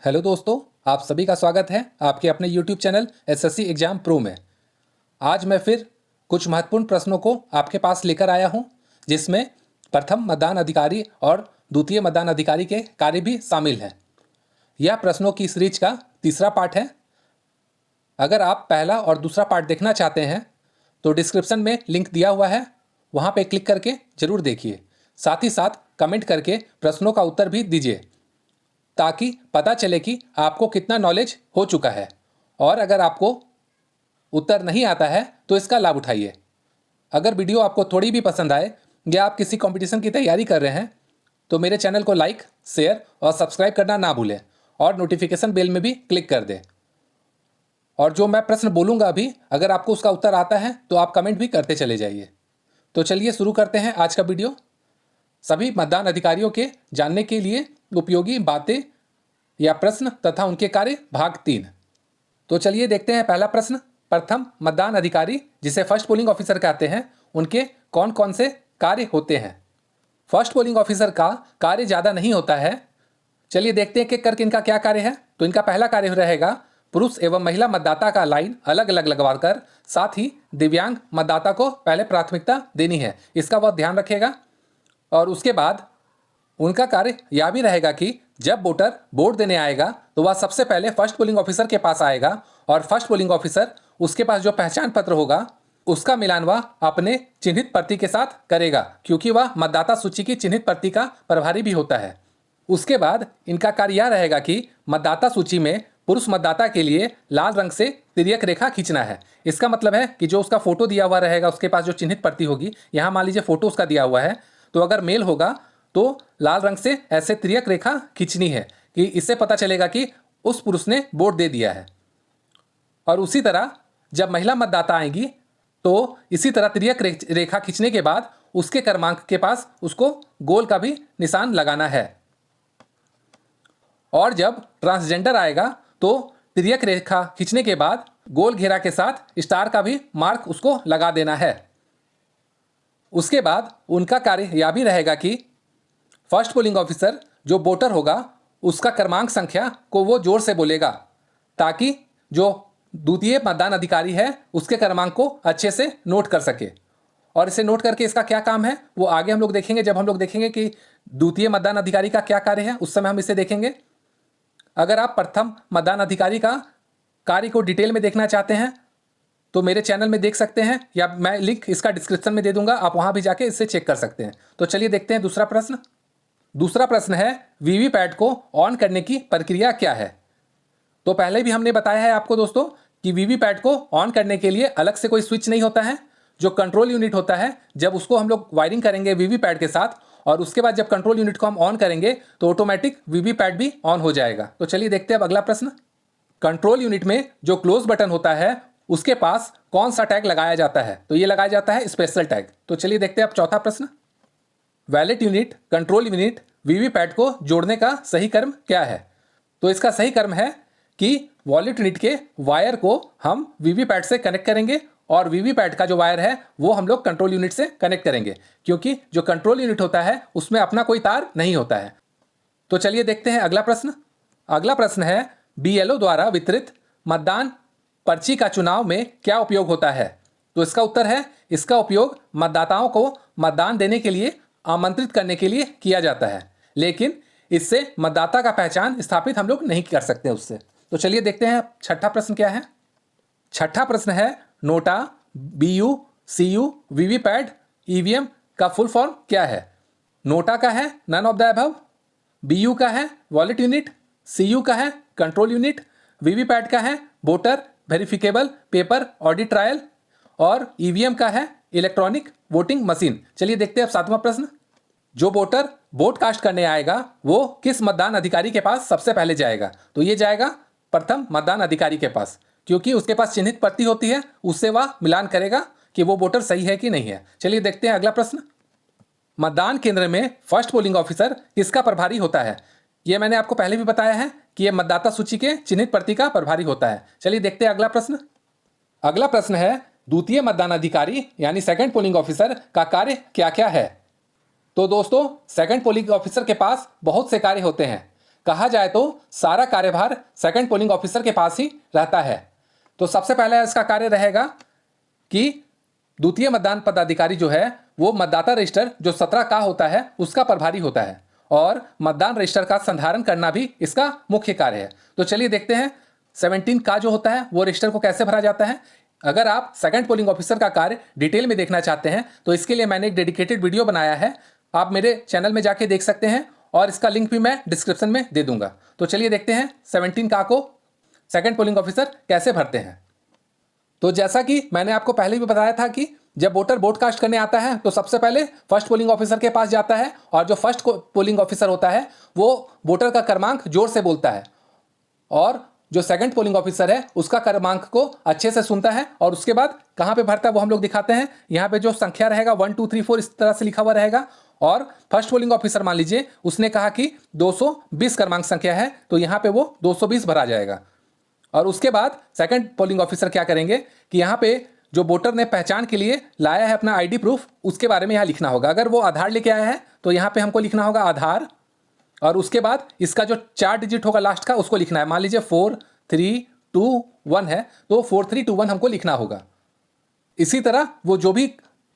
Hello दोस्तों, आप सभी का स्वागत है आपके अपने YouTube channel SSC exam pro में। आज मैं फिर कुछ महत्वपूर्ण प्रश्नों को आपके पास लेकर आया हूं, जिसमें प्रथम मतदान अधिकारी और द्वितीय मतदान अधिकारी के कार्य भी शामिल हैं। यह प्रश्नों की सीरीज का तीसरा पार्ट है। अगर आप पहला और दूसरा पार्ट देखना चाहते हैं तो डिस्क्रिप्शन में लिंक दिया हुआ है, वहां पर क्लिक करके जरूर देखिए। साथ ही साथ कमेंट करके प्रश्नों का उत्तर भी दीजिए, ताकि पता चले कि आपको कितना नॉलेज हो चुका है। और अगर आपको उत्तर नहीं आता है तो इसका लाभ उठाइए। अगर वीडियो आपको थोड़ी भी पसंद आए या आप किसी कंपटीशन की तैयारी कर रहे हैं तो मेरे चैनल को लाइक, शेयर और सब्सक्राइब करना ना भूलें और नोटिफिकेशन बेल में भी क्लिक कर दें। और जो मैं प्रश्न बोलूँगा अभी, अगर आपको उसका उत्तर आता है तो आप कमेंट भी करते चले जाइए। तो चलिए शुरू करते हैं आज का वीडियो। सभी मतदान अधिकारियों के जानने के लिए उपयोगी बातें या प्रश्न तथा उनके कार्य भाग 3। तो चलिए देखते हैं पहला प्रश्न। प्रथम मतदान अधिकारी, जिसे फर्स्ट पोलिंग ऑफिसर कहते हैं, उनके कौन कौन से कार्य होते हैं। फर्स्ट पोलिंग ऑफिसर का कार्य ज़्यादा नहीं होता है। चलिए देखते हैं कि करके इनका क्या कार्य है। तो इनका पहला कार्य रहेगा पुरुष एवं महिला मतदाता का लाइन अलग अलग लगवाकर, साथ ही दिव्यांग मतदाता को पहले प्राथमिकता देनी है, इसका वह ध्यान रखेगा। और उसके बाद उनका कार्य यह भी रहेगा कि जब वोटर वोट देने आएगा तो वह सबसे पहले फर्स्ट पोलिंग ऑफिसर के पास आएगा और फर्स्ट पोलिंग ऑफिसर उसके पास जो पहचान पत्र होगा उसका मिलान वह अपने चिन्हित प्रति के साथ करेगा, क्योंकि वह मतदाता सूची की चिन्हित प्रति का प्रभारी भी होता है। उसके बाद इनका कार्य यह रहेगा कि मतदाता सूची में पुरुष मतदाता के लिए लाल रंग से तिर्यक रेखा खींचना है। इसका मतलब है कि जो उसका फोटो दिया हुआ रहेगा, उसके पास जो चिन्हित प्रति होगी, यहाँ मान लीजिए फोटो उसका दिया हुआ है, तो अगर मेल होगा तो लाल रंग से ऐसे तिर्यक रेखा खींचनी है कि इससे पता चलेगा कि उस पुरुष ने वोट दे दिया है। और उसी तरह जब महिला मतदाता आएंगी तो इसी तरह तिर्यक रेखा खींचने के बाद उसके क्रमांक के पास उसको गोल का भी निशान लगाना है। और जब ट्रांसजेंडर आएगा तो तिर्यक रेखा खींचने के बाद गोल घेरा के साथ स्टार का भी मार्क उसको लगा देना है। उसके बाद उनका कार्य यह भी रहेगा कि फर्स्ट पोलिंग ऑफिसर जो वोटर होगा उसका क्रमांक संख्या को वो जोर से बोलेगा, ताकि जो द्वितीय मतदान अधिकारी है उसके क्रमांक को अच्छे से नोट कर सके। और इसे नोट करके इसका क्या काम है वो आगे हम लोग देखेंगे। जब हम लोग देखेंगे कि द्वितीय मतदान अधिकारी का क्या कार्य है, उस समय हम इसे देखेंगे। अगर आप प्रथम मतदान अधिकारी का कार्य को डिटेल में देखना चाहते हैं तो मेरे चैनल में देख सकते हैं, या मैं लिंक इसका डिस्क्रिप्शन में दे दूंगा, आप वहां भी जाके इससे चेक कर सकते हैं। तो चलिए देखते हैं दूसरा प्रश्न। दूसरा प्रश्न है वीवीपैट को ऑन करने की प्रक्रिया क्या है। तो पहले भी हमने बताया है आपको दोस्तों कि वीवीपैट को ऑन करने के लिए अलग से कोई स्विच नहीं होता है। जो कंट्रोल यूनिट होता है, जब उसको हम लोग वायरिंग करेंगे वीवीपैट के साथ, और उसके बाद जब कंट्रोल यूनिट को हम ऑन करेंगे तो ऑटोमेटिक वीवीपैट भी ऑन हो जाएगा। तो चलिए देखते हैं अब अगला प्रश्न। कंट्रोल यूनिट में जो क्लोज बटन होता है उसके पास कौन सा टैग लगाया जाता है। तो ये लगाया जाता है स्पेशल टैग। तो चलिए देखते हैं अब चौथा प्रश्न। Wallet unit control unit VVPAT को जोड़ने का सही क्रम क्या है। तो इसका सही क्रम है कि वॉलेट यूनिट के वायर को हम वीवीपैट से कनेक्ट करेंगे और वीवीपैट का जो वायर है वो हम लोग कंट्रोल यूनिट से कनेक्ट करेंगे, क्योंकि जो कंट्रोल यूनिट होता है उसमें अपना कोई तार नहीं होता है। तो चलिए देखते हैं अगला प्रश्न। अगला प्रश्न है बीएलओ द्वारा वितरित मतदान पर्ची का चुनाव में क्या उपयोग होता है। तो इसका उत्तर है इसका उपयोग मतदाताओं को मतदान देने के लिए आमंत्रित करने के लिए किया जाता है, लेकिन इससे मतदाता का पहचान स्थापित हम लोग नहीं कर सकते उससे। तो चलिए देखते हैं छठा प्रश्न क्या है। छठा प्रश्न है नोटा, बीयू, सीयू, वीवीपैट, ईवीएम का फुल फॉर्म क्या है। नोटा का है नन ऑफ द अबव, बीयू का है वॉलेट यूनिट, सीयू का है कंट्रोल यूनिट, वीवीपैट का है वोटर वेरिफिकेबल पेपर ऑडिट ट्रायल, और ईवीएम का है इलेक्ट्रॉनिक वोटिंग मशीन। चलिए देखते हैं अब सातवां प्रश्न। जो वोटर वोट कास्ट करने आएगा वो किस मतदान अधिकारी के पास सबसे पहले जाएगा। तो ये जाएगा प्रथम मतदान अधिकारी के पास, क्योंकि उसके पास चिन्हित प्रति होती है, उससे वह मिलान करेगा कि वो वोटर सही है कि नहीं है। चलिए देखते हैं अगला प्रश्न। मतदान केंद्र में फर्स्ट पोलिंग ऑफिसर किसका प्रभारी होता है। ये मैंने आपको पहले भी बताया है कि यह मतदाता सूची के चिन्हित प्रति का प्रभारी होता है। चलिए देखते हैं अगला प्रश्न। अगला प्रश्न है द्वितीय मतदान अधिकारी यानी सेकंड पोलिंग ऑफिसर का कार्य क्या क्या है। तो दोस्तों सेकंड पोलिंग ऑफिसर के पास बहुत से कार्य होते हैं, कहा जाए तो सारा कार्यभार सेकंड पोलिंग ऑफिसर के पास ही रहता है। तो सबसे पहले इसका कार्य रहेगा कि द्वितीय मतदान पदाधिकारी जो है वो मतदाता रजिस्टर जो 17 का होता है उसका प्रभारी होता है और मतदान रजिस्टर का संधारण करना भी इसका मुख्य कार्य है। तो चलिए देखते हैं 17 का जो होता है वो रजिस्टर को कैसे भरा जाता है। अगर आप सेकंड पोलिंग ऑफिसर का कार्य डिटेल में देखना चाहते हैं तो इसके लिए मैंने एक डेडिकेटेड वीडियो बनाया है, आप मेरे चैनल में जाके देख सकते हैं और इसका लिंक भी मैं डिस्क्रिप्शन में दे दूंगा। तो चलिए देखते हैं 17 का को सेकंड पोलिंग ऑफिसर कैसे भरते हैं। तो जैसा कि मैंने आपको पहले भी बताया था कि जब वोटर वोट कास्ट करने आता है तो सबसे पहले फर्स्ट पोलिंग ऑफिसर के पास जाता है और जो फर्स्ट पोलिंग ऑफिसर होता है वो वोटर का क्रमांक जोर से बोलता है और जो सेकंड पोलिंग ऑफिसर है उसका क्रमांक को अच्छे से सुनता है और उसके बाद कहाँ पे भरता है वो हम लोग दिखाते हैं। यहाँ पे जो संख्या रहेगा 1 2 3 4 इस तरह से लिखा हुआ रहेगा और फर्स्ट पोलिंग ऑफिसर मान लीजिए उसने कहा कि 220 क्रमांक संख्या है तो यहाँ पे वो 220 भरा जाएगा। और उसके बाद सेकंड पोलिंग ऑफिसर क्या करेंगे कि यहाँ पे जो वोटर ने पहचान के लिए लाया है अपना आईडी प्रूफ उसके बारे में यहाँ लिखना होगा। अगर वो आधार लेके आया है तो यहाँ पे हमको लिखना होगा आधार और उसके बाद इसका जो 4 डिजिट होगा लास्ट का उसको लिखना है। मान लीजिए 4321 है तो 4321 हमको लिखना होगा। इसी तरह वो जो भी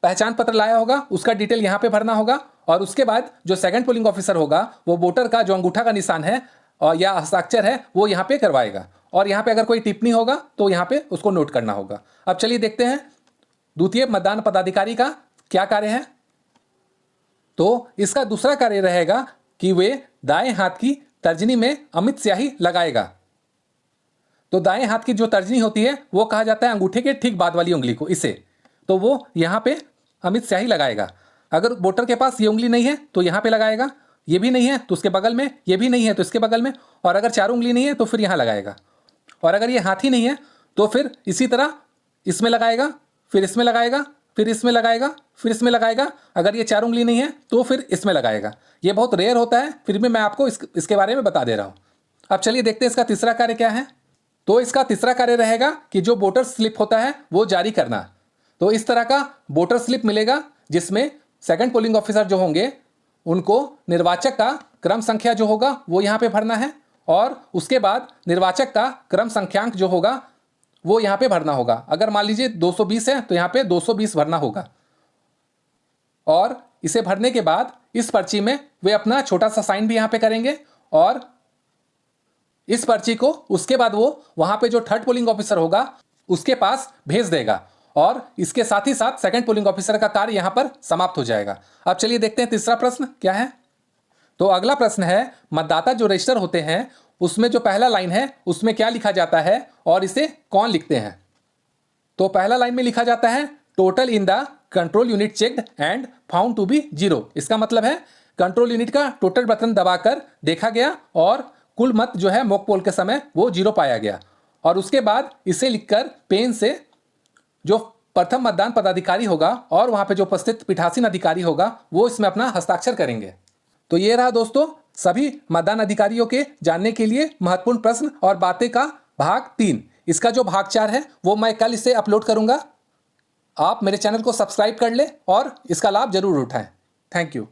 पहचान पत्र लाया होगा उसका डिटेल यहाँ पे भरना होगा और उसके बाद जो सेकंड पोलिंग ऑफिसर होगा वो वोटर का जो अंगूठा का निशान है और या हस्ताक्षर है वो यहाँ पे करवाएगा और यहाँ पे अगर कोई टिप्पणी होगा तो यहाँ पे उसको नोट करना होगा। अब चलिए देखते हैं द्वितीय मतदान पदाधिकारी का क्या कार्य है। तो इसका दूसरा कार्य रहेगा कि वे दाएं हाथ की तर्जनी में अमिट स्याही लगाएगा। तो दाएं हाथ की जो तर्जनी होती है वो कहा जाता है अंगूठे के ठीक बाद वाली उंगली को, इसे तो वो यहाँ पे अमिट स्याही लगाएगा। अगर वोटर के पास ये उंगली नहीं है तो यहाँ पे लगाएगा, ये भी नहीं है तो उसके बगल में, ये भी नहीं है तो इसके बगल में और अगर चारों उंगली नहीं है तो फिर यहाँ लगाएगा और अगर ये हाथ ही नहीं है तो फिर इसी तरह इसमें लगाएगा, फिर इसमें लगाएगा, फिर इसमें लगाएगा, फिर इसमें लगाएगा। अगर ये चार उंगली नहीं है तो फिर इसमें लगाएगा। ये बहुत रेयर होता है फिर भी मैं आपको इसके बारे में बता दे रहा हूँ। अब चलिए देखते हैं इसका तीसरा कार्य क्या है। तो इसका तीसरा कार्य रहेगा कि जो वोटर स्लिप होता है वो जारी करना। तो इस तरह का वोटर स्लिप मिलेगा जिसमें सेकंड पोलिंग ऑफिसर जो होंगे उनको निर्वाचक का क्रम संख्या जो होगा वो यहाँ पे भरना है और उसके बाद निर्वाचक का क्रम संख्यांक जो होगा वो यहाँ पे भरना होगा। अगर मान लीजिए 220 है तो यहाँ पे 220 भरना होगा और इसे भरने के बाद इस पर्ची में वे अपना छोटा सा साइन भी यहाँ पे करेंगे और इस पर्ची को उसके बाद वो वहाँ पे जो थर्ड पोलिंग ऑफिसर होगा उसके पास भेज देगा और इसके साथ ही साथ सेकंड पोलिंग ऑफिसर का कार्य यहाँ पर समाप्त हो जाएगा। अब चलिए देखते हैं तीसरा प्रश्न क्या है। तो अगला प्रश्न है मतदाता जो रजिस्टर होते हैं उसमें जो पहला लाइन है उसमें क्या लिखा जाता है और इसे कौन लिखते हैं। तो पहला लाइन में लिखा जाता है total in the control unit checked and found to be 0। इसका मतलब है कंट्रोल यूनिट का टोटल बटन दबाकर देखा गया और कुल मत जो है मॉक पोल के समय वो 0 पाया गया। और उसके बाद इसे लिखकर पेन से जो प्रथम मतदान पदाधिकारी होगा और वहां पे जो उपस्थित पीठासीन अधिकारी होगा वो इसमें अपना हस्ताक्षर करेंगे। तो ये रहा दोस्तों सभी मतदान अधिकारियों के जानने के लिए महत्वपूर्ण प्रश्न और बातें का भाग 3। इसका जो भाग 4 है वो मैं कल इसे अपलोड करूंगा। आप मेरे चैनल को सब्सक्राइब कर ले और इसका लाभ जरूर उठाएं। Thank you.